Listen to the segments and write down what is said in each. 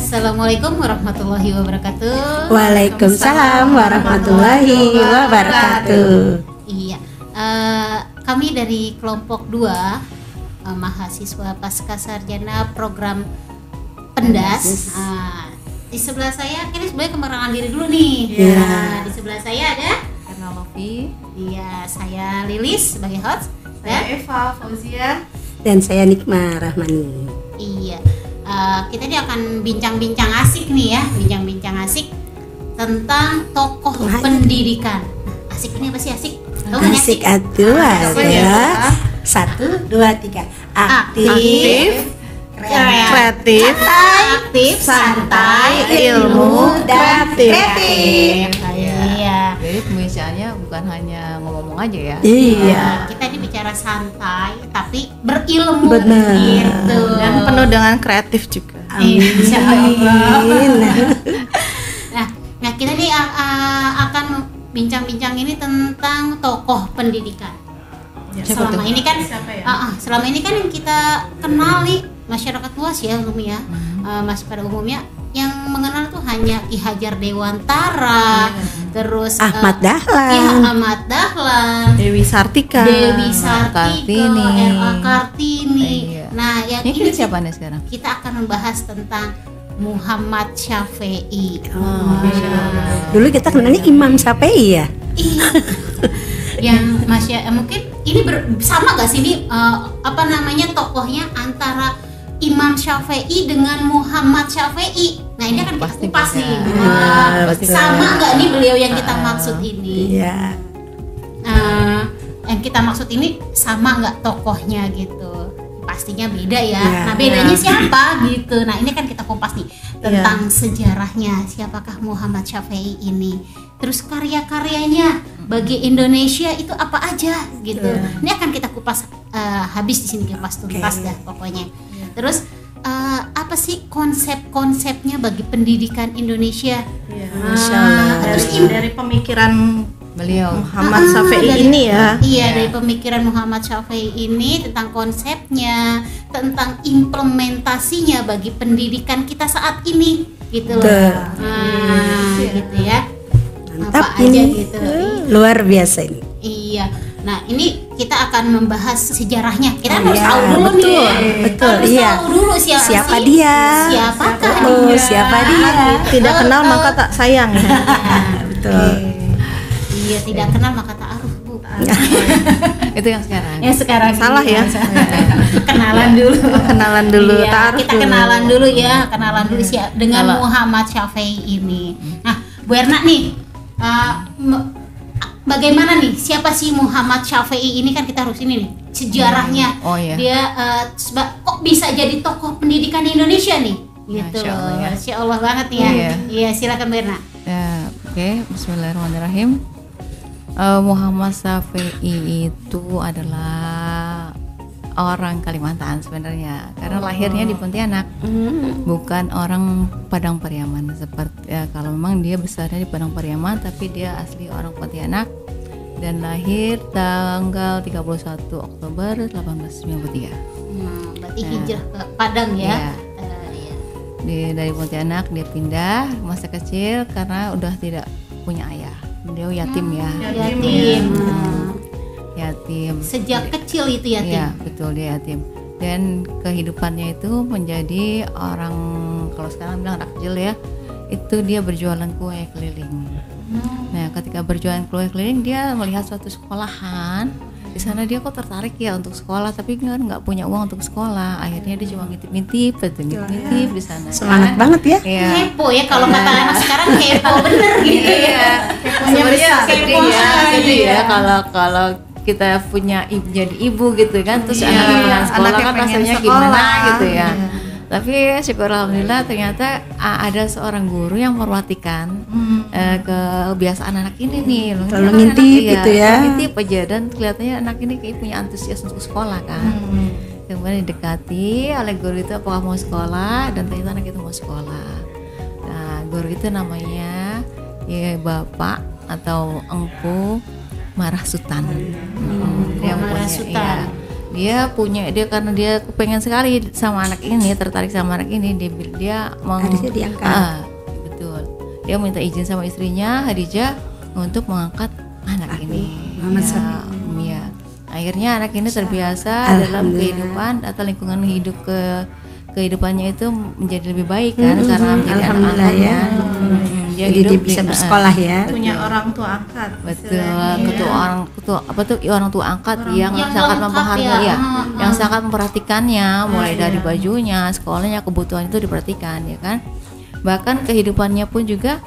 Assalamualaikum warahmatullahi wabarakatuh. Waalaikumsalam warahmatullahi wabarakatuh. Iya, kami dari kelompok 2 mahasiswa pasca sarjana program Pendas. Di sebelah saya, ini sebenarnya kemerangan diri dulu nih. Di sebelah saya ada Karena Lofi. Iya, saya Lilis sebagai host. Saya Eva Fauzia. Dan saya Nikmah Rahmani. Iya, kita ini akan bincang-bincang asik nih ya, bincang-bincang asik tentang tokoh pendidikan. Asik ini apa sih asik? Tahu nggak Asik atuh ada 1, 2, 3. Aktif, Kreatif. aktif, Santai, ilmu, dan kreatif. Iya. Jadi pembicaranya bukan hanya ngomong-ngomong aja ya. Iya. Kita ini bicara santai tapi berilmu. Benar. Gitu. Dan penuh dengan kreatif juga. Insya Allah. Amin. Nah, kita nih akan bincang-bincang ini tentang tokoh pendidikan. Siapa Selama tuh? ini kan, Siapa ya? selama ini kan yang kita kenali masyarakat luas ya umumnya, masih pada umumnya yang mengenal tuh hanya Ki Hajar Dewantara, terus Ahmad Dahlan. Iya, Ahmad Dahlan, Dewi Sartika. Dewi Sartika, Kartini. R.A. Kartini. Iya. Nah, yang Ini ini siapa nih sekarang? kita akan membahas tentang Muhammad Syafi'i. Dulu kita kenalnya Imam Syafi'i ya. Iya. Yang mungkin ini sama gak sih ini tokohnya antara Imam Syafi'i dengan Muhammad Syafi'i. Nah ini akan kita Pasti kupas beda. nih. Pasti Sama nggak nih beliau yang kita maksud ini? Iya. Yang kita maksud ini sama nggak tokohnya gitu? Pastinya beda ya. Ya. Nah bedanya siapa gitu? Nah ini kan kita kupas nih tentang sejarahnya. Siapakah Muhammad Syafi'i ini? Terus karya-karyanya bagi Indonesia itu apa aja gitu. Ini akan kita kupas habis di sini, kupas tuntas dah pokoknya. Terus apa sih konsep-konsepnya bagi pendidikan Indonesia? Masya Allah. Terus Dari pemikiran Ah, beliau Muhammad Syafi'i ini ya. Iya, dari pemikiran Muhammad Syafi'i ini tentang konsepnya, tentang implementasinya bagi pendidikan kita saat ini, gitu loh. Gitu ya. Mantap Apa ini. aja gitu. Luar biasa ini. Iya. Nah, ini kita akan membahas sejarahnya. Kita harus Iya, tahu dulu betul, nih. betul, Harus iya. tahu dulu siapa sih? dia? Siapakah Oh, dia? siapa dia? Tidak kenal maka tak sayang. Betul. Iya, tidak kenal maka ta'aruf, Bu. Itu yang sekarang. Ya sekarang Salah ini ya? kenalan dulu. Kenalan dulu, Iya, ta'aruf kita dulu. kenalan dulu ya, kenalan dulu dengan Kalau- Muhammad Syafi'i ini. Nah, Bu Erna nih, bagaimana nih? Siapa sih Muhammad Syafi'i ini? Kan kita harus ini nih sejarahnya. Oh iya. Dia kok bisa jadi tokoh pendidikan Indonesia nih? Gitu. Masya Allah ya. Masya Allah banget ya. Iya. Iya, silakan Bu Erna. Ya, oke. Bismillahirrahmanirrahim. Muhammad Syafi'i itu adalah orang Kalimantan sebenarnya, karena lahirnya di Pontianak, bukan orang Padang Pariaman. Seperti kalau memang dia besarnya di Padang Pariaman, tapi dia asli orang Pontianak dan lahir tanggal 31 Oktober 1893. Berarti hijrah ke Padang ya. Iya. Dari Pontianak dia pindah masa kecil karena udah tidak punya ayah. Beliau yatim ya. Yatim. Sejak kecil itu yatim. Iya, betul, dia yatim. Dan kehidupannya itu menjadi orang, kalau sekarang bilang anak kecil ya, itu dia berjualan kue keliling. Nah, ketika berjualan kue keliling dia melihat suatu sekolahan. Di sana dia kok tertarik ya untuk sekolah, tapi kan nggak punya uang untuk sekolah. Akhirnya dia cuma ngintip-ngintip di sana. Semangat banget ya. Iya. Kepo ya, kalau kata anak sekarang kepo bener gitu ya. Sebenarnya Kepo sedih ya, sekali sedih ya. ya kalau kita punya jadi ibu gitu kan, terus Iya, anaknya pengen sekolah anaknya kan pengen rasanya sekolah. gimana gitu ya. Tapi syukur alhamdulillah ternyata ada seorang guru yang memperhatikan kebiasaan anak ini nih. Selalu Anak ngintip iya, gitu ya. ngintip aja, dan kelihatannya anak ini kayak punya antusias untuk sekolah kan. Kemudian didekati oleh guru itu, apakah mau sekolah, dan ternyata anak itu mau sekolah. Nah, guru itu namanya ya Bapak atau Engku Marah Sutan. Dia Marah mempunyai, Sutan. dia karena dia kepengen sekali sama anak ini, tertarik sama anak ini, dia Harusnya diangkat. Betul. Dia minta izin sama istrinya Khadijah untuk mengangkat anak ini. Muhammad Ya, Syafi'i. iya. Akhirnya anak ini terbiasa dalam kehidupan atau lingkungan hidup kehidupannya itu menjadi lebih baik kan, karena menjadi anak Alhamdulillah ya. Dia Jadi hidup dia bisa bersekolah ya. punya orang tua angkat. Betul, istilahnya. orang tua angkat yang Yang sangat lengkap memperhatikan ya. yang sangat memperhatikannya, mulai dari iya. bajunya, sekolahnya, kebutuhan itu diperhatikan ya kan. Bahkan kehidupannya pun juga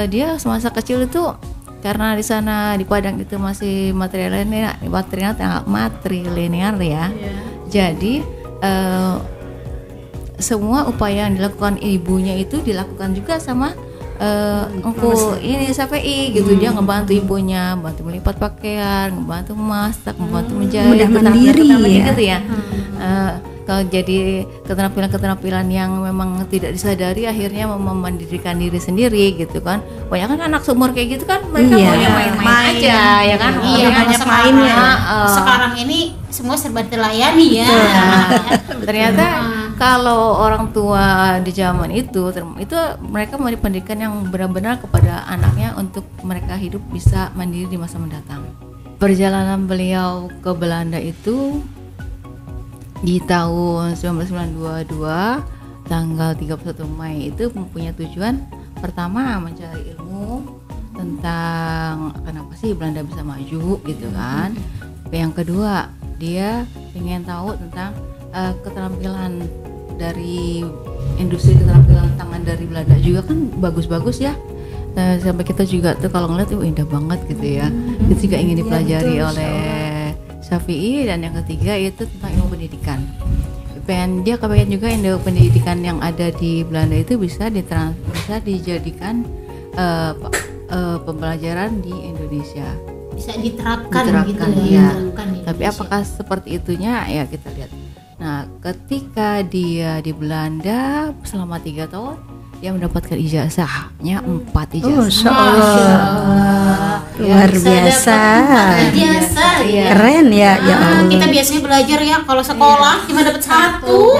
dia semasa kecil itu karena di sana di Padang itu masih matrilinear ya. Jadi semua upaya yang dilakukan ibunya itu dilakukan juga sama engku ini Syafi'i gitu. Dia ngebantu ibunya, bantu melipat pakaian, ngebantu masak, ngebantu menjahit, Mudah mandiri ya. gitu ya. Kalau jadi keterampilan-keterampilan yang memang tidak disadari akhirnya memandirikan diri sendiri gitu kan. Banyak kan anak seumur kayak gitu kan mereka Iya. maunya main-main aja ya kan. Iya, Maunya banyak sekarang, mainnya. heeh. Sekarang ini semua serba dilayani ya. Ternyata kalau orang tua di zaman itu mereka memberi pendidikan yang benar-benar kepada anaknya untuk mereka hidup bisa mandiri di masa mendatang. Perjalanan beliau ke Belanda itu di tahun 1922 tanggal 31 Mei itu mempunyai tujuan pertama mencari ilmu tentang kenapa sih Belanda bisa maju gitu kan. Yang kedua dia ingin tahu tentang keterampilan dari industri keterampilan tangan dari Belanda juga kan bagus-bagus ya. Sampai kita juga tuh kalau ngeliat indah banget gitu ya. Itu juga ingin dipelajari oleh Syafi'i. Dan yang ketiga itu tentang ilmu pendidikan. Dia kepengen juga ilmu pendidikan yang ada di Belanda itu bisa dijadikan pembelajaran di Indonesia. Bisa diterapkan gitu Diterapkan, ya. iya. Diterapkan di Tapi Indonesia. apakah seperti itunya ya kita lihat. Nah, ketika dia di Belanda selama 3 tahun, dia mendapatkan ijazahnya 4 ijazah. Masya Allah. Luar biasa. Biasa ya. Keren ya, ya Allah. Kita biasanya belajar ya kalau sekolah cuma dapat satu.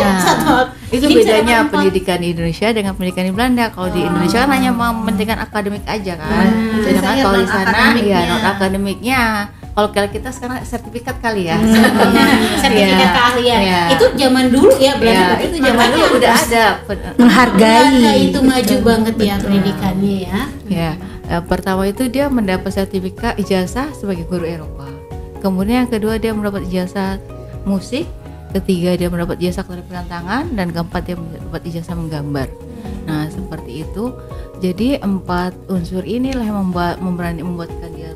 Itu Ini bisa bedanya dapat empat. pendidikan di Indonesia dengan pendidikan di Belanda. Kalau di Indonesia kan hanya mementingkan akademik aja kan. Sedangkan Saya kalau di sana non-akademiknya. ya non akademiknya. Kalau kita sekarang sertifikat kali ya. Sertifikat Iya. keahlian. Iya. Itu zaman dulu ya Belanda. Ya, itu zaman dulu udah ada. Menghargai. Belanda itu maju banget ya pendidikannya ya. Ya, pertama itu dia mendapat sertifikat ijazah sebagai guru Eropa. Kemudian yang kedua dia mendapat ijazah musik, ketiga dia mendapat ijazah keterampilan tangan, dan keempat dia mendapat ijazah menggambar. Nah, seperti itu. Jadi 4 unsur inilah yang membuatkan dia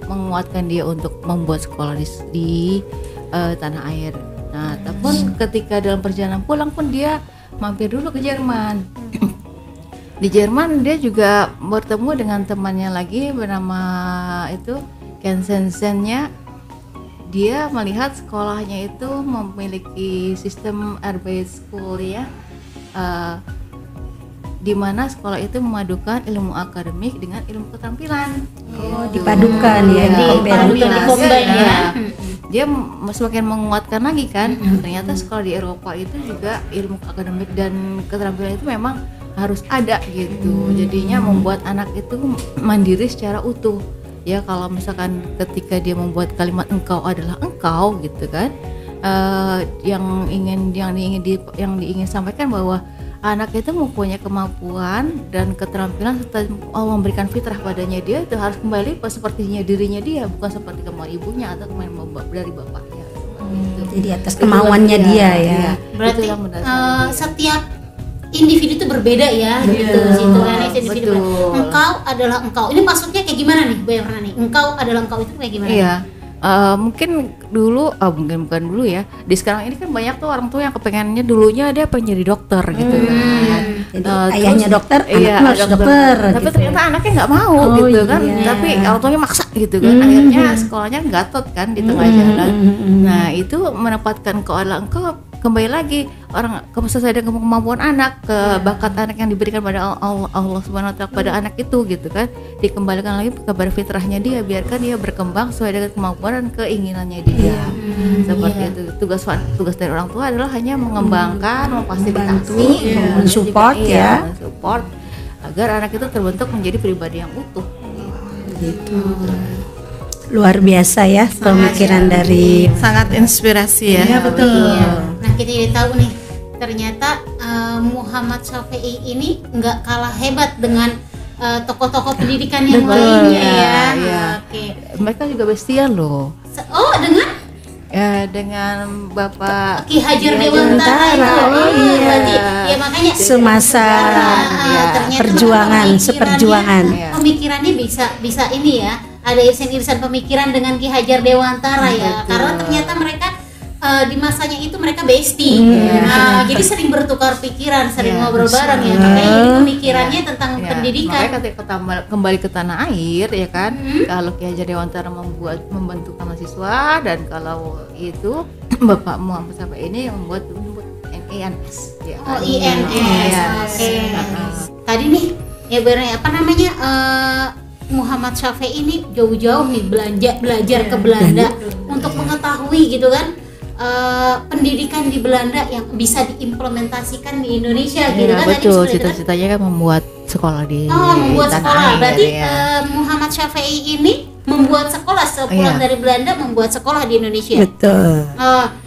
menguatkan dia untuk membuat sekolah di tanah air. Nah, tapi ketika dalam perjalanan pulang pun dia mampir dulu ke Jerman. Di Jerman dia juga bertemu dengan temannya lagi bernama itu Kensensennya. Dia melihat sekolahnya itu memiliki sistem Arbeit School ya, di mana sekolah itu memadukan ilmu akademik dengan ilmu keterampilan. Dipadukan ya, Dikombin ya. Dia semakin menguatkan lagi kan. Ternyata sekolah di Eropa itu juga ilmu akademik dan keterampilan itu memang harus ada gitu. Jadinya membuat anak itu mandiri secara utuh. Ya kalau misalkan ketika dia membuat kalimat engkau adalah engkau gitu kan, yang diingin sampaikan bahwa anak itu mempunyai kemampuan dan keterampilan serta Allah memberikan fitrah padanya, dia itu harus kembali sepertinya dirinya dia, bukan seperti kemauan ibunya atau kemauan dari bapaknya. Jadi atas kemauannya dia ya. Berarti Itu yang mendasari. setiap individu itu berbeda ya gitu. Situ kan individu. Betul. Engkau adalah engkau. Ini maksudnya kayak gimana nih, Bu Erna nih? Engkau adalah engkau itu kayak gimana? Iya. Mungkin dulu, mungkin bukan dulu ya. Di sekarang ini kan banyak tuh orang tua yang kepengennya dulunya dia pengen jadi dokter gitu kan. Jadi ayahnya dokter, iya, anaknya harus dokter. Tapi gitu. ternyata anaknya nggak mau Oh, gitu kan. iya. Tapi orang tuanya maksa gitu kan. Akhirnya sekolahnya gatot kan di tengah jalan. Nah itu menempatkan kau adalah engkau kembali lagi orang sesuai dengan kemampuan anak, ke bakat anak yang diberikan pada Allah Subhanahu wa taala pada anak itu gitu kan, dikembalikan lagi kepada fitrahnya dia, biarkan dia berkembang sesuai dengan kemampuan dan keinginannya dia. Seperti itu. Tugas dari orang tua adalah hanya mengembangkan, memfasilitasi, mensupport ya. mensupport agar anak itu terbentuk menjadi pribadi yang utuh. Gitu. Luar biasa ya pemikiran dari Sangat inspirasi ya. Iya, betul. Iya. Nah kita jadi tahu nih, ternyata Muhammad Syafi'i ini nggak kalah hebat dengan tokoh-tokoh pendidikan yang Betul. lainnya ya. Iya. Oke. Mereka juga bestial loh. Oh dengan Ya, dengan Bapak Ki Hajar Dewantara itu. Oh, iya. Berarti ya makanya semasa ternyata perjuangan, pemikirannya- seperjuangan. Iya. Pemikirannya bisa ini ya. Ada irisan-irisan pemikiran dengan Ki Hajar Dewantara ya. Karena ternyata mereka di masanya itu mereka bestie. Jadi sering bertukar pikiran, sering ngobrol bareng ya. Makanya jadi pemikirannya tentang Ya, pendidikan. makanya ketika kembali ke tanah air ya kan, kalau Ki Hajar Dewantara membentuk mahasiswa, dan kalau itu Bapak Muhammad Syafi'i ini membuat INS ya Oh kan? INS. Iya. Oke. Tadi nih ya bener apa namanya Muhammad Syafi'i ini jauh-jauh nih belajar ke Belanda untuk mengetahui gitu kan pendidikan di Belanda yang bisa diimplementasikan di Indonesia gitu Iya, kan. betul, Tadi sudah dikatakan. cita-citanya kan membuat sekolah di Membuat tanah sekolah. air, Berarti ya. Muhammad Syafi'i ini membuat sekolah sepulang Iya. dari Belanda, membuat sekolah di Indonesia. Betul.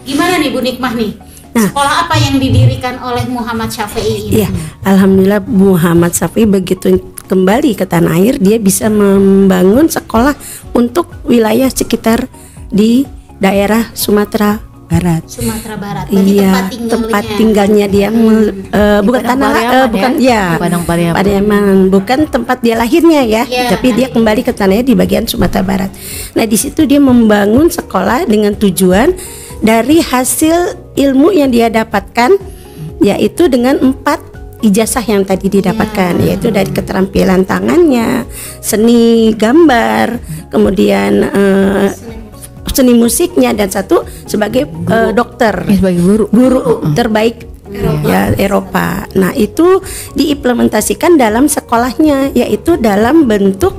Gimana nih Bu Nikmah nih? Sekolah apa yang didirikan oleh Muhammad Syafi'i ini? Iya, alhamdulillah Muhammad Syafi'i begitu kembali ke tanah air, dia bisa membangun sekolah untuk wilayah sekitar di daerah Sumatera Barat. Sumatera Barat. Berarti Iya, tempat tinggalnya. tinggalnya dia bukan Padang tanah Pariaman bukan ya? ya, Padang Pariaman. Pariaman, bukan tempat dia lahirnya ya, Iya, tapi dia kembali ke tanahnya di bagian Sumatera Barat. Nah, di situ dia membangun sekolah dengan tujuan dari hasil ilmu yang dia dapatkan, yaitu dengan 4 ijazah yang tadi didapatkan, yaitu dari keterampilan tangannya, seni gambar, kemudian seni musiknya, dan satu sebagai dokter, Ya, sebagai guru. terbaik ya Eropa. Nah, itu diimplementasikan dalam sekolahnya, yaitu dalam bentuk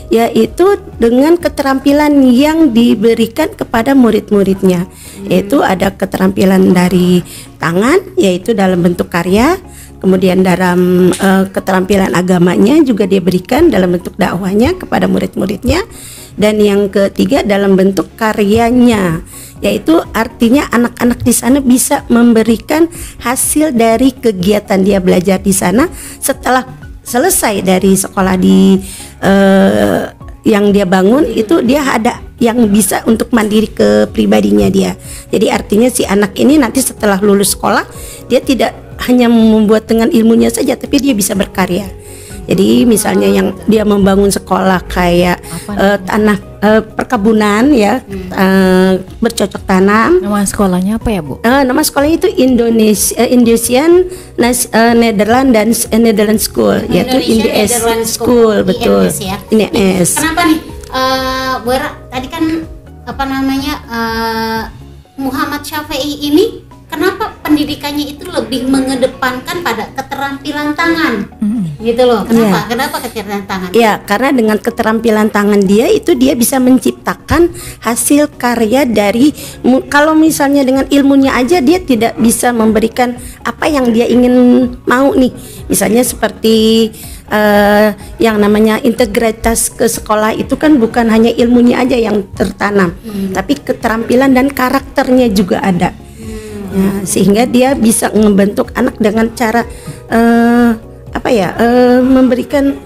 yaitu dengan keterampilan yang diberikan kepada murid-muridnya, yaitu ada keterampilan dari tangan, yaitu dalam bentuk karya, kemudian dalam keterampilan agamanya juga dia berikan dalam bentuk dakwahnya kepada murid-muridnya, dan yang ketiga dalam bentuk karyanya, yaitu artinya anak-anak di sana bisa memberikan hasil dari kegiatan dia belajar di sana setelah selesai dari sekolah di yang dia bangun, itu dia ada yang bisa untuk mandiri ke pribadinya dia. Jadi artinya si anak ini nanti setelah lulus sekolah, dia tidak hanya membuat dengan ilmunya saja, tapi dia bisa berkarya. Jadi misalnya yang dia membangun sekolah kayak tanah perkebunan ya, bercocok tanam. Nama sekolahnya apa ya, Bu? Nama sekolahnya itu Indonesian Netherlands School, yaitu Indonesia INDS Netherlands School, betul. INS ya. INS. Kenapa nih? Bu Era, tadi kan apa namanya Muhammad Syafi'i ini kenapa pendidikannya itu lebih mengedepankan pada keterampilan tangan? Gitu loh. Kenapa? Iya. Kenapa keterampilan tangan? Ya, karena dengan keterampilan tangan dia itu dia bisa menciptakan hasil karya dari kalau misalnya dengan ilmunya aja dia tidak bisa memberikan apa yang dia ingin mau nih. Misalnya seperti yang namanya integritas ke sekolah itu kan bukan hanya ilmunya aja yang tertanam, tapi keterampilan dan karakternya juga ada. Ya, sehingga dia bisa membentuk anak dengan cara memberikan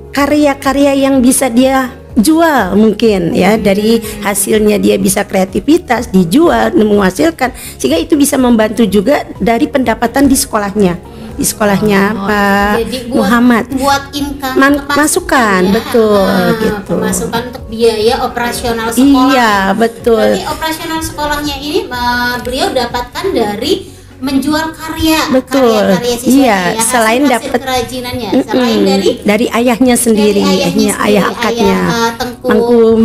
karya-karya yang bisa dia jual mungkin ya, dari hasilnya dia bisa kreativitas dijual dan menghasilkan, sehingga itu bisa membantu juga dari pendapatan di sekolahnya Pak Jadi Muhammad buat income masukan ya. betul gitu. Pemasukan untuk biaya operasional sekolah. Iya betul. Berarti operasional sekolahnya ini beliau dapatkan dari menjual karya, Betul. karya siswanya Iya, ya, selain hasil dapat kerajinannya, selain dari ayahnya sendiri, ayahnya sendiri, ayah angkatnya. Tengku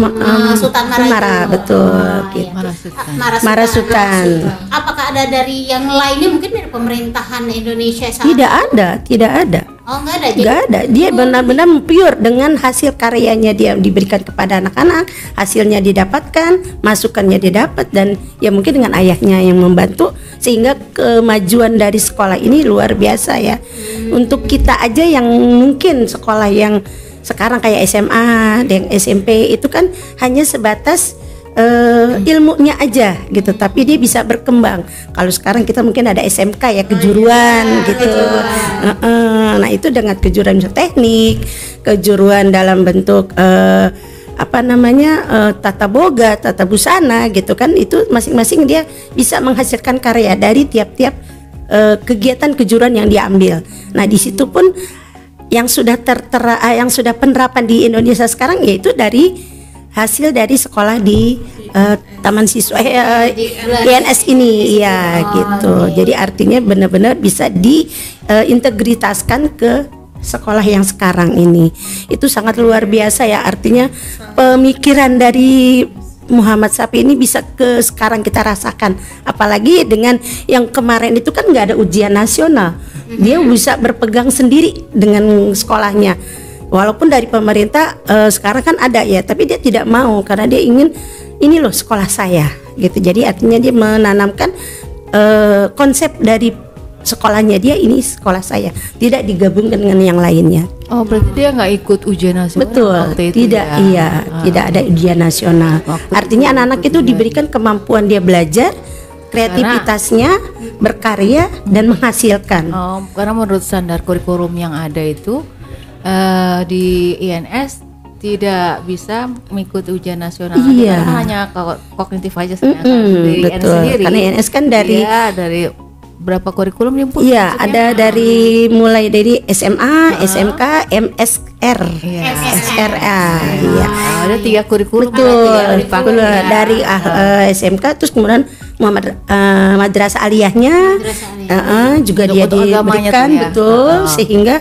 Sultan Mara, itu. betul, Iya. gitu. Mara Sultan. Mara Sultan. Apakah ada dari yang lainnya, mungkin dari pemerintahan Indonesia saat Tidak ada. Oh, nggak ada. Jadi Nggak ada. Dia benar-benar pure dengan hasil karyanya dia diberikan kepada anak-anak, hasilnya didapatkan, masukannya didapat, dan ya mungkin dengan ayahnya yang membantu sehingga kemajuan dari sekolah ini luar biasa ya. Untuk kita aja yang mungkin sekolah yang sekarang kayak SMA dan SMP itu kan hanya sebatas ilmunya aja gitu, tapi dia bisa berkembang. Kalau sekarang kita mungkin ada SMK ya, kejuruan gitu. Nah itu dengan kejuruan teknik, kejuruan dalam bentuk tata boga, tata busana gitu kan, itu masing-masing dia bisa menghasilkan karya dari tiap-tiap kegiatan kejuruan yang diambil. Nah di situ pun yang sudah yang sudah penerapan di Indonesia sekarang yaitu dari hasil dari sekolah di Taman Siswa INS ini ya gitu. Jadi artinya benar-benar bisa diintegritaskan ke sekolah yang sekarang ini. Itu sangat luar biasa ya, artinya pemikiran dari Muhammad Syafii ini bisa ke sekarang kita rasakan. Apalagi dengan yang kemarin itu kan nggak ada ujian nasional, dia bisa berpegang sendiri dengan sekolahnya. Walaupun dari pemerintah sekarang kan ada ya, tapi dia tidak mau karena dia ingin ini loh sekolah saya gitu. Jadi artinya dia menanamkan konsep dari sekolahnya dia, ini sekolah saya, tidak digabungkan dengan yang lainnya. Oh berarti dia nggak ikut ujian nasional? Betul, waktu itu tidak ya? Iya, tidak ada ujian nasional. Artinya anak-anak itu diberikan kemampuan dia belajar, kreativitasnya, berkarya dan menghasilkan. Oh, karena menurut standar kurikulum yang ada itu di INS tidak bisa mengikuti ujian nasional, Iya. karena hanya kognitif aja sedangkan di INS betul. sendiri. Karena INS kan dari dari berapa kurikulum dia punya? iya, ada dari mulai dari SMA, SMK, MSR, Iya. SRA, iya. Ada 3 kurikulum. Betul, dipakai. dari SMK terus kemudian madrasah aliyahnya juga dia Untuk agamanya diberikan tuh ya. betul, sehingga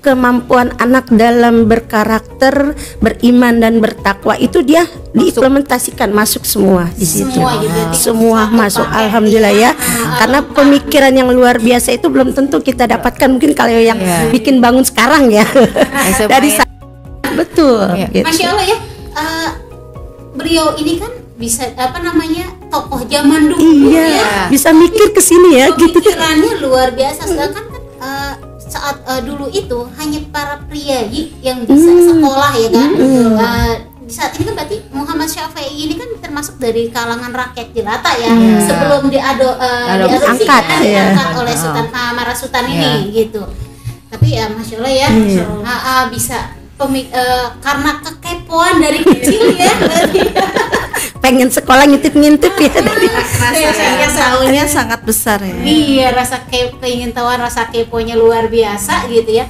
kemampuan anak dalam berkarakter, beriman dan bertakwa itu dia diimplementasikan masuk semua di situ. Semua gitu, Semua masuk, alhamdulillah ya. Karena pemikiran yang luar biasa itu belum tentu kita dapatkan mungkin kalau yang bikin bangun sekarang ya. Dari betul. Iya. Gitu. Masya Allah ya, beliau ini kan bisa tokoh zaman dulu Iya, ya. bisa mikir ke sini ya gitu. Pemikirannya luar biasa, sedangkan kan saat dulu itu hanya para priayi yang bisa sekolah ya kan. Di saat ini kan berarti Muhammad Syafii ini kan termasuk dari kalangan rakyat jelata ya, sebelum Angkat, diangkat oleh Sultan Mara Sultan ini gitu. Tapi ya Masya Allah ya, bisa karena kekepoan dari kecil ya berarti. Pengen sekolah ngintip-ngintip ya tadi. Rasa tahunya sangat besar ya. Iya, rasa keingintahuan, rasa keponya luar biasa gitu ya.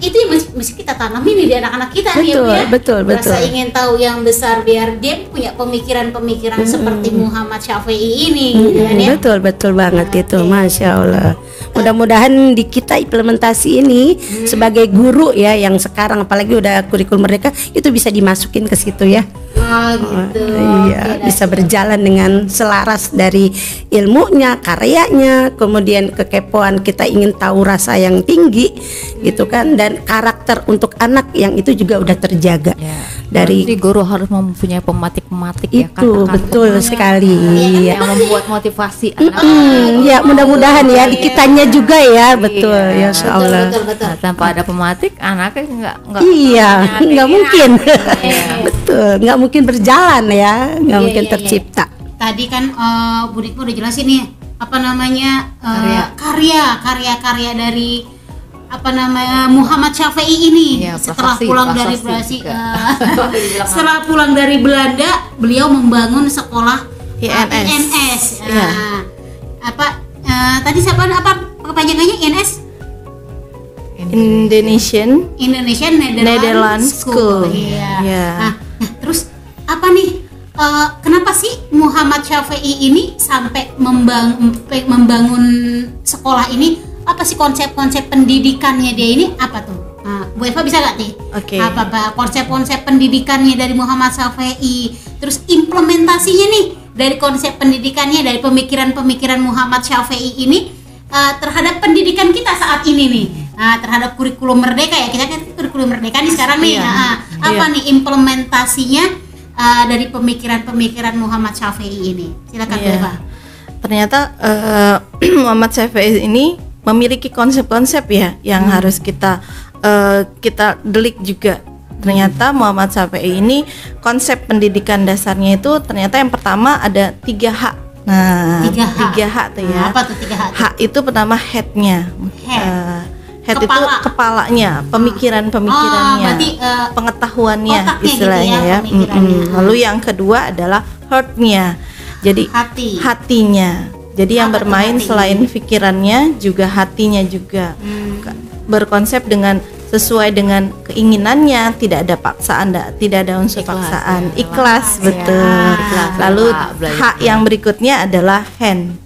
Itu yang mesti kita tanamin nih di anak-anak kita nih ya, Bu ya. Betul. Rasa ingin tahu yang besar biar dia punya pemikiran-pemikiran seperti Muhammad Syafii ini gitu kan ya. Betul banget itu, Masya Allah. Mudah-mudahan di kita implementasi ini sebagai guru ya, yang sekarang apalagi udah kurikulum merdeka itu bisa dimasukin ke situ ya. Gitu. Iya, bisa berjalan dengan selaras dari ilmunya, karyanya, kemudian kekepoan kita ingin tahu rasa yang tinggi gitu kan, dan karakter untuk anak yang itu juga udah terjaga. Dari Jadi guru harus mempunyai pematik-pematik ya, itu betul sekali yang membuat motivasi anak. Ya mudah-mudahan ya di kitanya juga ya, betul ya, insya Allah. Betul. Nah, tanpa ada pematik anaknya nggak Iya, nggak mungkin. Betul, nggak mungkin berjalan ya, nggak mungkin iya. tercipta. Tadi kan Bu Ritmo udah jelasin nih karya-karya dari Muhammad Syafii ini. Iya, Setelah prasasti pulang dari setelah pulang dari Belanda, beliau membangun sekolah INS. Tadi kepanjangannya INS? Indonesian Netherlands School. Iya. Iya. Nah, terus apa nih kenapa sih Muhammad Syafi'i ini sampai membangun sekolah ini? Apa sih konsep-konsep pendidikannya dia ini? Apa tuh? Bu Eva bisa nggak nih? Oke. Apa konsep-konsep pendidikannya dari Muhammad Syafi'i? Terus implementasinya nih dari konsep pendidikannya, dari pemikiran-pemikiran Muhammad Syafi'i ini terhadap pendidikan kita saat ini nih. Terhadap kurikulum merdeka ya, kita kan kurikulum merdeka nih sekarang nih. Apa nih implementasinya dari pemikiran-pemikiran Muhammad Syafi'i ini? Silakan Bu Eva. Ternyata Muhammad Syafi'i ini memiliki konsep-konsep ya yang harus kita delik juga. Ternyata Muhammad Syafi'i ini konsep pendidikan dasarnya itu ternyata yang pertama ada 3 H. Nah, 3 H tuh ya. Apa tuh 3 H? H itu pertama head-nya. Head itu kepalanya, pemikirannya, berarti, pengetahuannya otaknya istilahnya gitu ya, ya. pemikirannya. Lalu yang kedua adalah heart-nya. Jadi hatinya. Jadi yang Apa tuh bermain hati? selain pikirannya juga hatinya juga. Berkonsep dengan sesuai dengan keinginannya, tidak ada paksaan, tidak ada unsur paksaan, ikhlas, betul. Lalu H yang berikutnya adalah hand.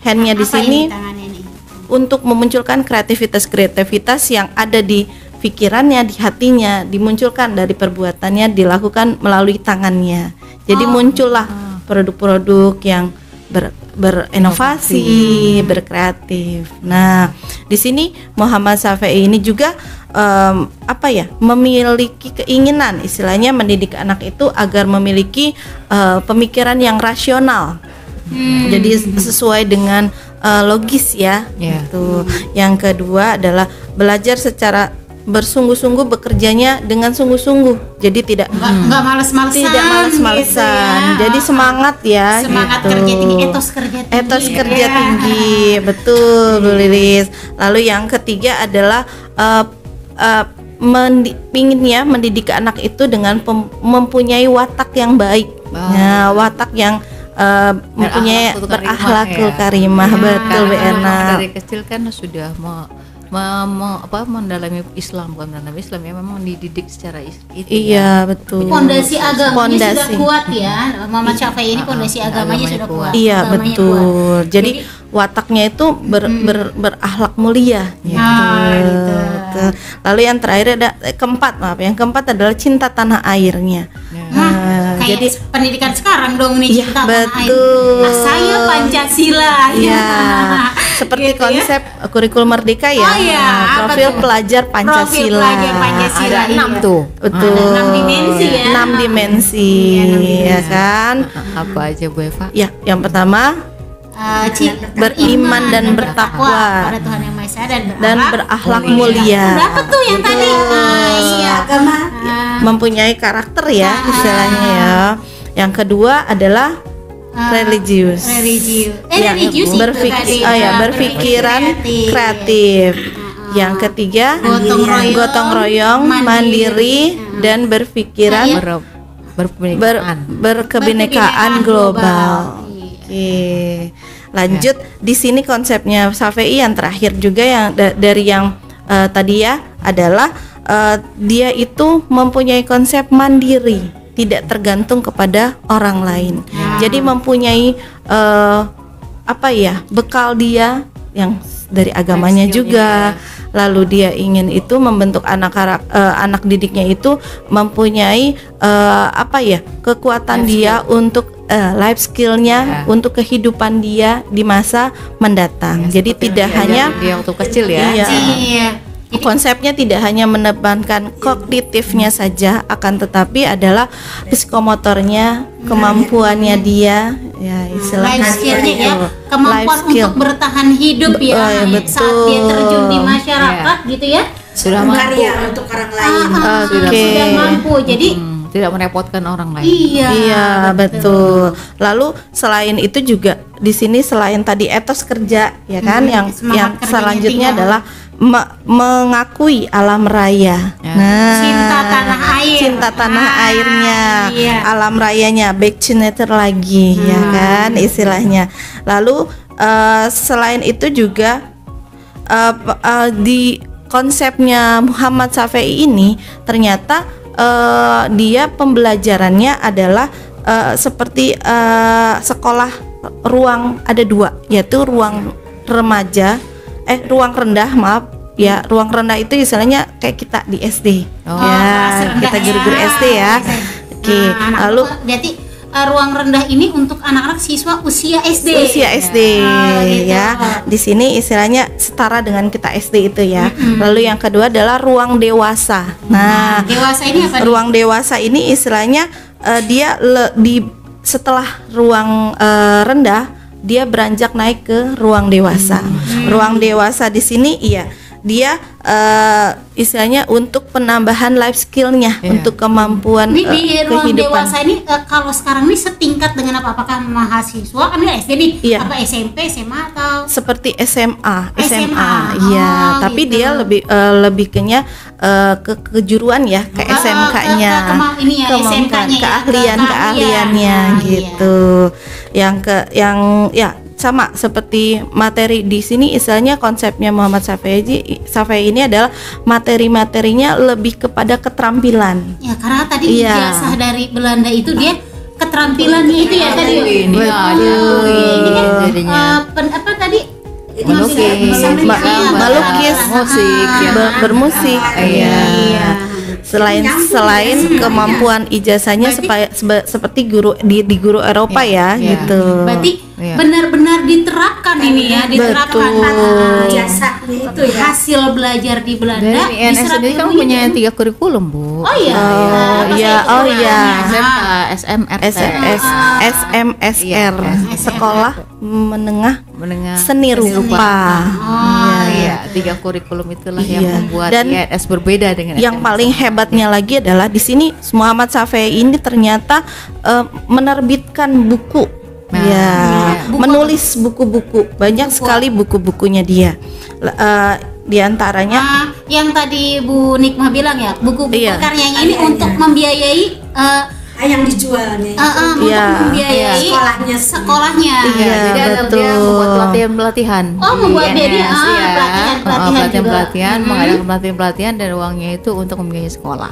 Handnya di Apa sini ini tangannya nih? untuk memunculkan kreativitas yang ada di pikirannya, di hatinya, dimunculkan dari perbuatannya, dilakukan melalui tangannya. Jadi muncullah produk-produk yang berinovasi, berkreatif. Nah, di sini Muhammad Syafi'i ini juga memiliki keinginan, istilahnya mendidik anak itu agar memiliki pemikiran yang rasional. Jadi sesuai dengan logis ya. Gitu. Yang kedua adalah belajar secara bersungguh-sungguh, bekerjanya dengan sungguh-sungguh. Jadi tidak males-malesan. Tidak males-malesan. Gitu ya. Jadi semangat ya. Semangat gitu. kerja tinggi, etos kerja tinggi. Etos kerja tinggi, betul Bu Lilis. Lalu yang ketiga adalah pinginnya mendidik anak itu dengan mempunyai watak yang baik. Nah, watak yang mempunyai berakhlakul karimah, betul Bu Erna. Dari kecil kan sudah mendalami Islam, bukan mendalami Islam ya, memang dididik secara itu. Iya, betul. Pondasi agamanya sudah kuat ya. Muhammad Syafi'i ini pondasi agamanya sudah kuat. Iya, Agamanya betul. kuat. Jadi wataknya itu berakhlak mulia gitu. Gitu. Lalu yang terakhir ada yang keempat adalah cinta tanah airnya. Kayak Jadi pendidikan sekarang dong nih, iya, cinta tanah air. betul. Saya Pancasila. Iya, seperti Gitu ya. konsep kurikulum merdeka ya. Oh iya, apa profil tuh? pelajar Pancasila. Profil pelajar Pancasila. Ada 6 tuh. Betul. Ada 6 dimensi ya. 6 dimensi, ya kan? Apa aja Bu Eva? Ya, yang pertama beriman dan bertakwa pada Tuhan Yang Maha Esa dan berakhlak mulia. Berapa tuh yang tadi? Iya, agama. Mempunyai karakter ya istilahnya ya. Yang kedua adalah religius. Religius itu tadi. Berpikiran kreatif. Yang ketiga gotong royong, mandiri dan berpikiran berkebinekaan global. Oke. Lanjut di sini konsepnya Syafi'i yang terakhir juga yang dari yang tadi ya adalah dia itu mempunyai konsep mandiri, tidak tergantung kepada orang lain. Jadi mempunyai bekal dia yang dari agamanya juga. Lalu dia ingin itu membentuk anak didiknya itu mempunyai kekuatan dia untuk life skillnya untuk kehidupan dia di masa mendatang. Jadi tidak hanya dia waktu kecil ya. Iya. Konsepnya tidak hanya menebankan kognitifnya saja, akan tetapi adalah psikomotornya, kemampuannya dia, ya istilahnya life skillnya ya, itu. kemampuan Life skill. untuk bertahan hidup ya, saat dia terjun di masyarakat gitu ya. Sudah mampu untuk orang lain. Sudah mampu. Jadi tidak merepotkan orang lain. Iya, betul. Lalu selain itu juga di sini selain tadi etos kerja ya kan, yang selanjutnya adalah mengakui alam raya. Nah, cinta tanah airnya, alam rayanya, back to nature lagi ya kan istilahnya. Lalu selain itu juga di konsepnya Muhammad Syafi'i ini ternyata dia pembelajarannya adalah seperti sekolah ruang ada 2, yaitu ruang rendah, maaf ya, ruang rendah itu istilahnya kayak kita di SD. Kita guru-guru SD ya. Oke. Lalu berarti ruang rendah ini untuk anak-anak siswa usia SD. Gitu. Ya. Di sini istilahnya setara dengan kita SD itu ya. Lalu yang kedua adalah ruang dewasa. Nah, dewasa ini apa? Ruang dewasa ini istilahnya dia setelah ruang rendah dia beranjak naik ke ruang dewasa. Ruang dewasa di sini dia istilahnya untuk penambahan life skillnya, untuk kemampuan di ruang kehidupan. dewasa ini kalau sekarang ini setingkat dengan apa? Apakah mahasiswa kan SD nih? Apa SMP, SMA atau seperti SMA. Oh, tapi gitu. dia lebih ke kejuruan ya, ke SMK-nya, SMK-nya keahliannya gitu. Yang sama seperti materi di sini, istilahnya konsepnya Muhammad Syafei ini adalah materi-materinya lebih kepada keterampilan. Ya, karena tadi ijazah dari Belanda itu dia keterampilannya itu ya tadi. Ini kan apa tadi? Melukis, musik, bermusik. Selain kemampuan ijazahnya seperti guru di guru Eropa gitu. Berarti benar-benar diterapkan ini ya, diterapkan ijazahnya itu ya. Hasil belajar di Belanda. Dari INS sendiri kan punya 3 kurikulum, Bu. SMSR, Sekolah Menengah Seni Rupa. 3 kurikulum itulah yang membuat INS berbeda dengan yang paling hebatnya lagi adalah di sini Muhammad Syafei ini ternyata menerbitkan buku. Menulis buku-buku, banyak sekali buku-bukunya dia. Di antaranya yang tadi Bu Nikmah bilang ya, buku-buku karyanya ini untuk membiayai yang dijualnya untuk membiayai sekolahnya. Jadi ada dia membuat pelatihan. Membuat dia pelatihan, mengadakan pelatihan dan uangnya itu untuk membiayai sekolah.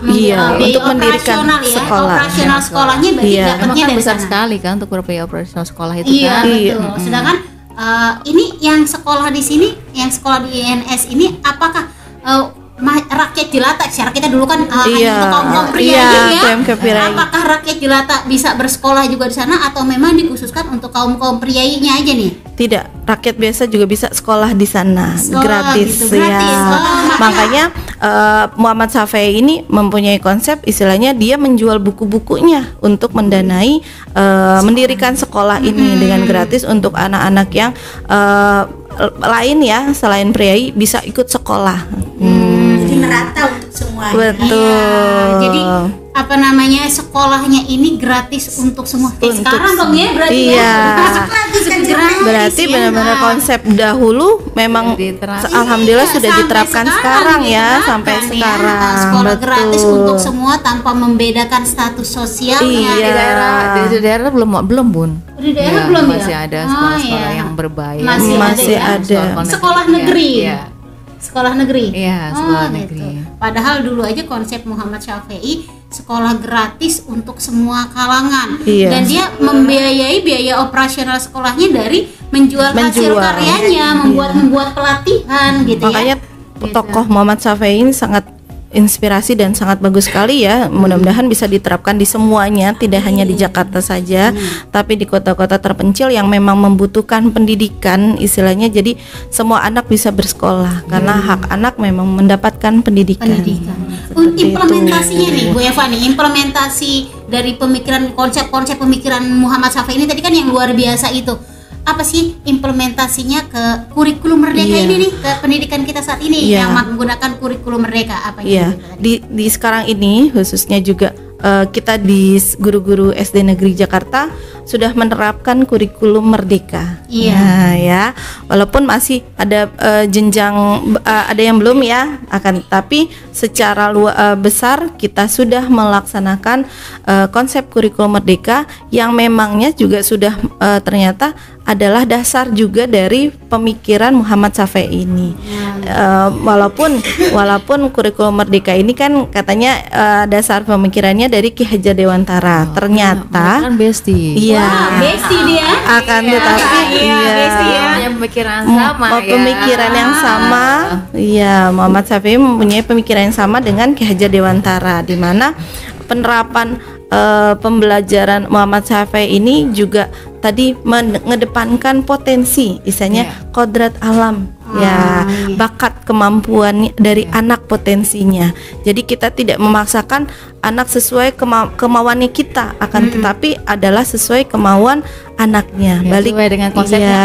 Untuk mendirikan sekolah. Operasional sekolahnya berarti dapatnya dari besar sana. sekali kan untuk biaya operasional sekolah itu kan. Betul. Sedangkan ini yang sekolah di sini, yang sekolah di INS ini, apakah rakyat jelata? Secara kita dulu kan hanya untuk kaum pria ya. Apakah rakyat jelata bisa bersekolah juga di sana atau memang dikhususkan untuk kaum prianya aja nih? Tidak, rakyat biasa juga bisa sekolah di sana, gratis gitu, gratis. Makanya Muhammad Syafei ini mempunyai konsep, istilahnya dia menjual buku-bukunya untuk mendanai mendirikan sekolah ini dengan gratis untuk anak-anak yang lain ya, selain priai bisa ikut sekolah. Jadi merata untuk semua. Betul. Jadi apa namanya, sekolahnya ini gratis untuk semua. Sekarang dong ya berarti berarti benar-benar konsep dahulu memang alhamdulillah sudah diterapkan sekarang ya, sampai sekarang. Sekolah gratis untuk semua tanpa membedakan status sosialnya. Di daerah belum Bun. Di daerah belum ya? Masih ada sekolah-sekolah yang berbayar. Masih ada. Sekolah negeri. Sekolah negeri. Iya, sekolah negeri. Gitu. Padahal dulu aja konsep Muhammad Syafei sekolah gratis untuk semua kalangan. Dan dia membiayai biaya operasional sekolahnya dari menjual hasil karyanya, membuat pelatihan gitu. Makanya tokoh Muhammad Syafei ini sangat inspirasi dan sangat bagus sekali ya. Mudah-mudahan bisa diterapkan di semuanya, tidak hanya di Jakarta saja, tapi di kota-kota terpencil yang memang membutuhkan pendidikan, istilahnya. Jadi semua anak bisa bersekolah karena hak anak memang mendapatkan pendidikan. Implementasinya nih Bu Eva nih, implementasi dari pemikiran, konsep-konsep pemikiran Muhammad Syafei ini tadi kan yang luar biasa itu. Apa sih implementasinya ke kurikulum merdeka ini nih, ke pendidikan kita saat ini yang menggunakan kurikulum merdeka? Apa di sekarang ini khususnya juga kita di guru-guru SD Negeri Jakarta sudah menerapkan kurikulum merdeka. Ya, walaupun masih ada jenjang, ada yang belum ya, tapi secara besar kita sudah melaksanakan konsep kurikulum merdeka yang memangnya juga sudah ternyata adalah dasar juga dari pemikiran Muhammad Syafi'i ini. Walaupun kurikulum Merdeka ini kan katanya dasar pemikirannya dari Ki Hajar Dewantara. Ternyata kan bestie. Iya. Wah, bestie dia. Akan tetapi bestie ya. Punya pemikiran sama ya. Pemikiran yang sama. Iya, Muhammad Syafi'i mempunyai pemikiran yang sama dengan Ki Hajar Dewantara, di mana penerapan pembelajaran Muhammad Syafi'i ini juga tadi mengedepankan potensi, misalnya kodrat alam, bakat kemampuan dari anak potensinya. Jadi kita tidak memaksakan anak sesuai kemauannya kita, akan tetapi adalah sesuai kemauan anaknya. Ya, Balik sesuai dengan konsepnya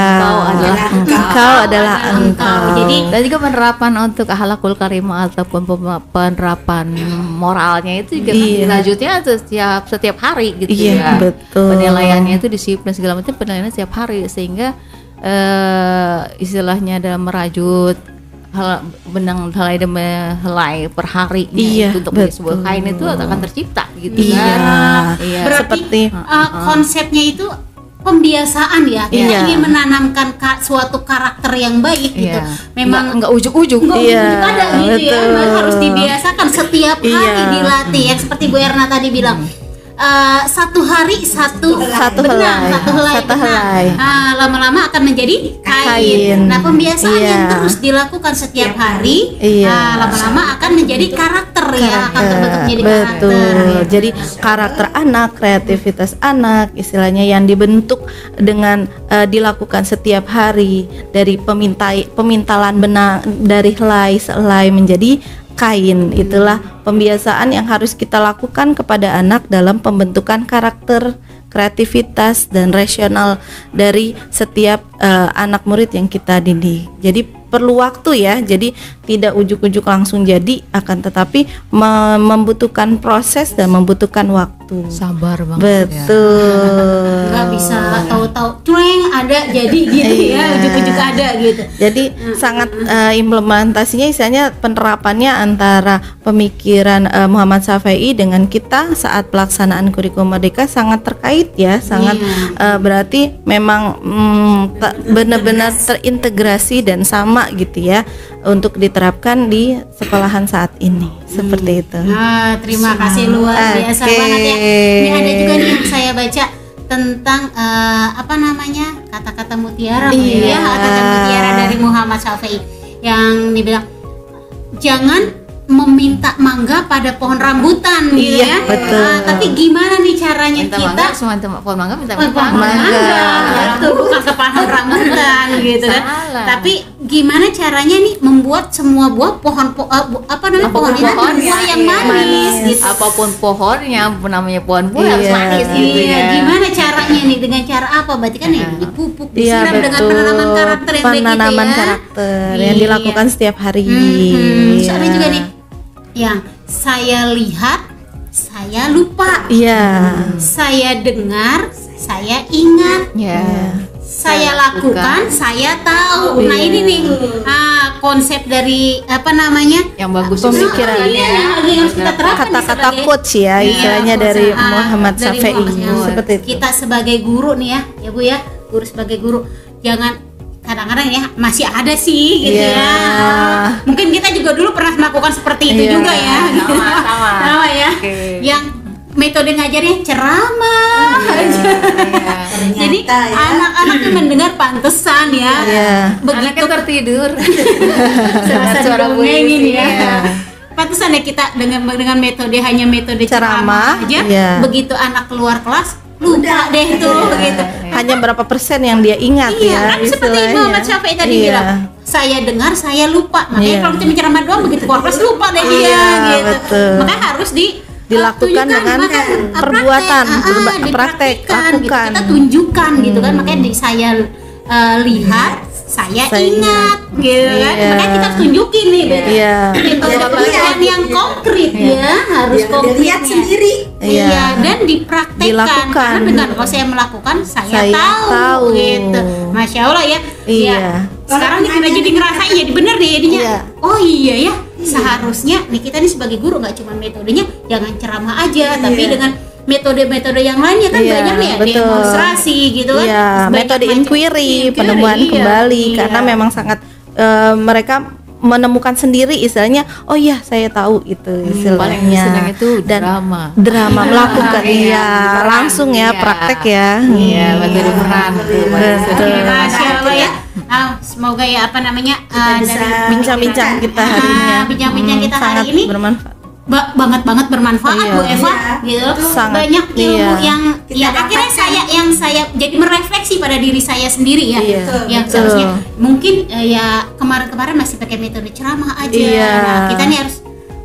engkau adalah engkau. Jadi Dan juga penerapan untuk akhlakul karimah ataupun penerapan moralnya itu juga lanjutnya setiap hari gitu ya. Betul. Penilaiannya itu disiplin segala macam, penilaiannya setiap hari, sehingga istilahnya dalam merajut benang helai demi helai per harinya itu untuk sebuah kain itu akan tercipta gitu kan. Berarti Seperti konsepnya itu pembiasaan ya. Kita ingin menanamkan suatu karakter yang baik gitu. Memang enggak ujuk-ujuk. Ada gitu ya. Harus dibiasakan setiap hari dilatih. Yang seperti Bu Erna tadi bilang. Satu hari satu helai. Lama-lama akan menjadi kain. Nah, pembiasaan yang terus dilakukan setiap hari, lama-lama akan menjadi karakter ya, akan terbentuk menjadi karakter. Jadi karakter anak, kreativitas anak, istilahnya yang dibentuk dengan dilakukan setiap hari, dari pemintalan benang dari helai menjadi kain. Itulah pembiasaan yang harus kita lakukan kepada anak dalam pembentukan karakter, kreativitas, dan rasional dari setiap anak murid yang kita didik. Jadi perlu waktu ya, jadi tidak ujuk-ujuk langsung jadi, akan tetapi membutuhkan proses dan membutuhkan waktu. Sabar banget. Betul. Nggak bisa tahu-tahu cueng ada jadi gitu ya, ujuk-ujuk ada gitu. Jadi sangat implementasinya, misalnya penerapannya antara pemikiran Muhammad Syafi'i dengan kita saat pelaksanaan kurikulum Merdeka sangat terkait ya, sangat berarti memang benar-benar terintegrasi dan sama gitu ya untuk diterapkan di sekolahan saat ini. Seperti itu. Terima kasih, luar biasa banget ya. Ini ada juga nih yang saya baca tentang kata-kata mutiara kata-kata mutiara dari Muhammad Syafi'i yang dibilang jangan meminta mangga pada pohon rambutan gitu ya. Betul. Tapi gimana nih caranya Minta kita mangga, semua pohon mangga minta pohon mangga itu bukan ke pohon rambutan gitu kan. Tapi gimana caranya nih membuat semua buah pohon pohon itu buah yang manis gitu. Apapun pohonnya, namanya pohon buah harus manis gitu ya. Gimana caranya nih, dengan cara apa? Berarti kan dipupuk, disiram dengan penanaman karakter yang penanaman begitu ya. Karakter yang dilakukan setiap hari. Soalnya juga nih yang saya lihat saya lupa, saya dengar saya ingat, saya lakukan saya tahu. Nah ini nih konsep dari yang bagus pemikirannya, kata-kata quotes ya istilahnya dari Muhammad Syafi'i. Seperti itu. Kita sebagai guru nih ya Bu ya, guru sebagai guru jangan, kadang-kadang ya masih ada sih gitu ya. Mungkin kita juga dulu pernah melakukan seperti itu juga ya. Sama ya. Yang metode ngajarnya ceramah aja. Jadi anak-anak tuh mendengar pantesan ya. Begitu tertidur. Suara bunyi ya. Pantesan ya kita dengan metode hanya metode ceramah aja. Begitu anak keluar kelas lupa deh tuh gitu. Hanya berapa persen yang dia ingat ya. Kan seperti Muhammad Syafi'i tadi bilang, saya dengar saya lupa. Makanya kalau kita menceramah doang begitu keluar kelas lupa deh dia gitu. Makanya harus dilakukan dengan perbuatan, praktek, lakukan. Gitu. Kita tunjukkan gitu kan. Makanya saya lihat, saya ingat gitu kan. Makanya kita tunjukin nih pembelajaran yang konkret ya, harus konkret, lihat sendiri. Dan dipraktekkan. Karena dengan kalau saya melakukan saya tahu gitu. Masya Allah ya. Sekarang kita jadi ngerasain jadi bener nih jadinya. Oh iya ya, seharusnya nih kita nih sebagai guru nggak cuma metodenya jangan ceramah aja, tapi dengan metode-metode yang lainnya kan banyak nih ya, betul. demonstrasi gitu kan. Iya, Banyak metode macam- inquiry, penemuan iya, kembali iya. karena memang sangat mereka menemukan sendiri istilahnya. Oh iya, saya tahu itu Paling istilahnya. senang itu Dan drama melakukan Iya, langsung ya, Iya. praktek ya. Iya, menjadi peran tuh. Betul. Masya Allah ya. Semoga ya apa namanya bisa dari Bincang-bincang kita hari ini ya. bincang-bincang kita hari sangat ini bermanfaat. banget bermanfaat Iya. Bu Eva gitu. Sangat, Banyak ilmu iya. yang akhirnya saya jadi merefleksi pada diri saya sendiri ya. Iya, Yang betul. seharusnya mungkin ya kemarin-kemarin masih pakai metode ceramah aja. Iya. Nah, kita nih harus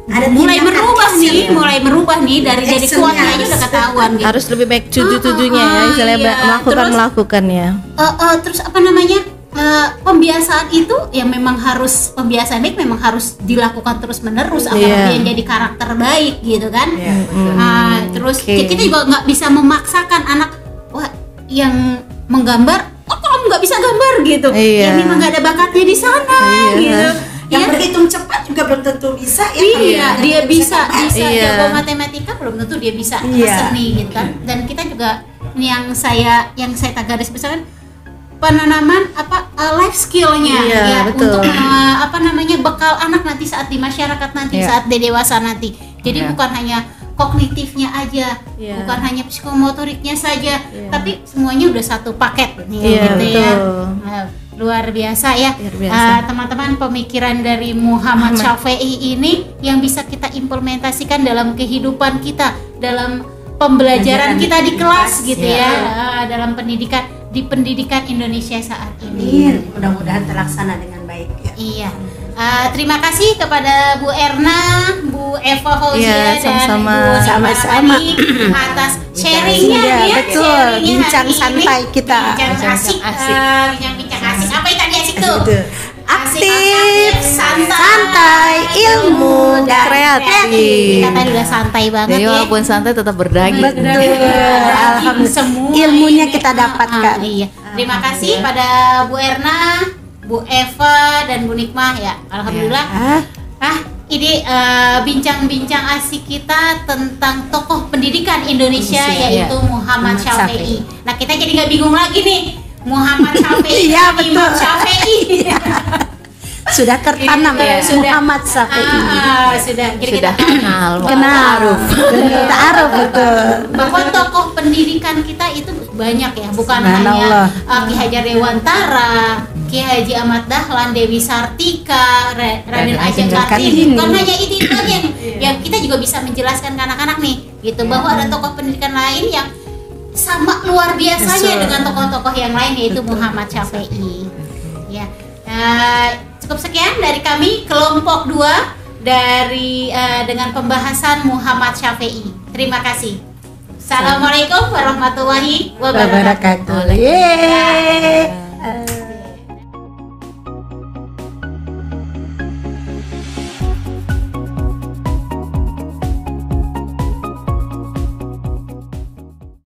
Ada mulai tindakan merubah action nih, ya. mulai merubah nih dari jadi Actionnya kuatnya aja harus. udah ketahuan gitu. Harus lebih baik tujuannya ya, istilahnya iya. Terus- melakukan ya. Terus apa namanya pembiasaan itu ya memang harus pembiasaan baik memang harus dilakukan terus menerus agar Iya. dia jadi karakter baik gitu kan. Terus Oke. kita juga nggak bisa memaksakan anak wah yang menggambar kamu nggak bisa gambar gitu. Iya. Ya memang nggak ada bakatnya di sana Iya. gitu. Yang Iya. berhitung cepat juga belum tentu bisa ya. Iya, dia bisa Iya. jago matematika belum tentu dia bisa Iya. seni gitu kan. Dan kita juga yang saya garis besar kan penanaman life skillnya Iya, ya betul. untuk bekal anak nanti saat di masyarakat nanti Iya. saat dia dewasa nanti. Jadi Iya. bukan hanya kognitifnya aja, Iya. bukan hanya psikomotoriknya saja, tapi semuanya udah satu paket nih Iya, gitu ya. betul. Nah, luar biasa ya. Luar biasa. Teman-teman, pemikiran dari Muhammad Syafi'i ini yang bisa kita implementasikan dalam kehidupan kita, dalam pembelajaran kita di kelas gitu ya, dalam pendidikan Indonesia saat ini. Mudah-mudahan terlaksana dengan baik ya. Iya. Terima kasih kepada Bu Erna, Bu Eva Fauzia Iya, dan sama-sama. Bu Nina Sama-sama. Rahmani atas sharingnya Iya, ya, betul. sharingnya Bincang hari ini. santai kita. Bincang asik, bincang asik. Apa yang tadi asik tuh? Betul. Aktif, santai, ilmu, dan kreatif. Kita tadi udah santai banget Jadi ya. walaupun santai tetap berdaging. Betul. Alhamdulillah. Semua Ilmunya ini. kita dapatkan. Iya. Terima kasih pada Bu Erna, Bu Eva dan Bu Nikmah ya. Alhamdulillah. Ini bincang-bincang asik kita tentang tokoh pendidikan Indonesia yaitu Muhammad Syafi'i. Nah, kita jadi nggak bingung lagi nih. Muhammad Syafi'i, Iya, betul. Imam Syafi'i. Sudah tertanam Ini, ya sudah. Muhammad Syafi'i. Sudah. Jadi Sudah kita kenal. Kenal. Ta'aruf betul. bahwa tokoh pendidikan kita itu banyak ya, bukan Subhanallah. hanya Ki Hajar Dewantara, Ki Haji Ahmad Dahlan, Dewi Sartika, Raden Ajeng Kartini. Bukan hanya itu aja yang kita juga bisa menjelaskan ke anak-anak nih, gitu bahwa ada tokoh pendidikan lain yang sama luar biasanya dengan tokoh-tokoh yang lain yaitu Muhammad Syafi'i. Ya, cukup sekian dari kami kelompok 2 dari dengan pembahasan Muhammad Syafi'i. Terima kasih. Assalamualaikum warahmatullahi wabarakatuh. Wabarakatuh. Yeay.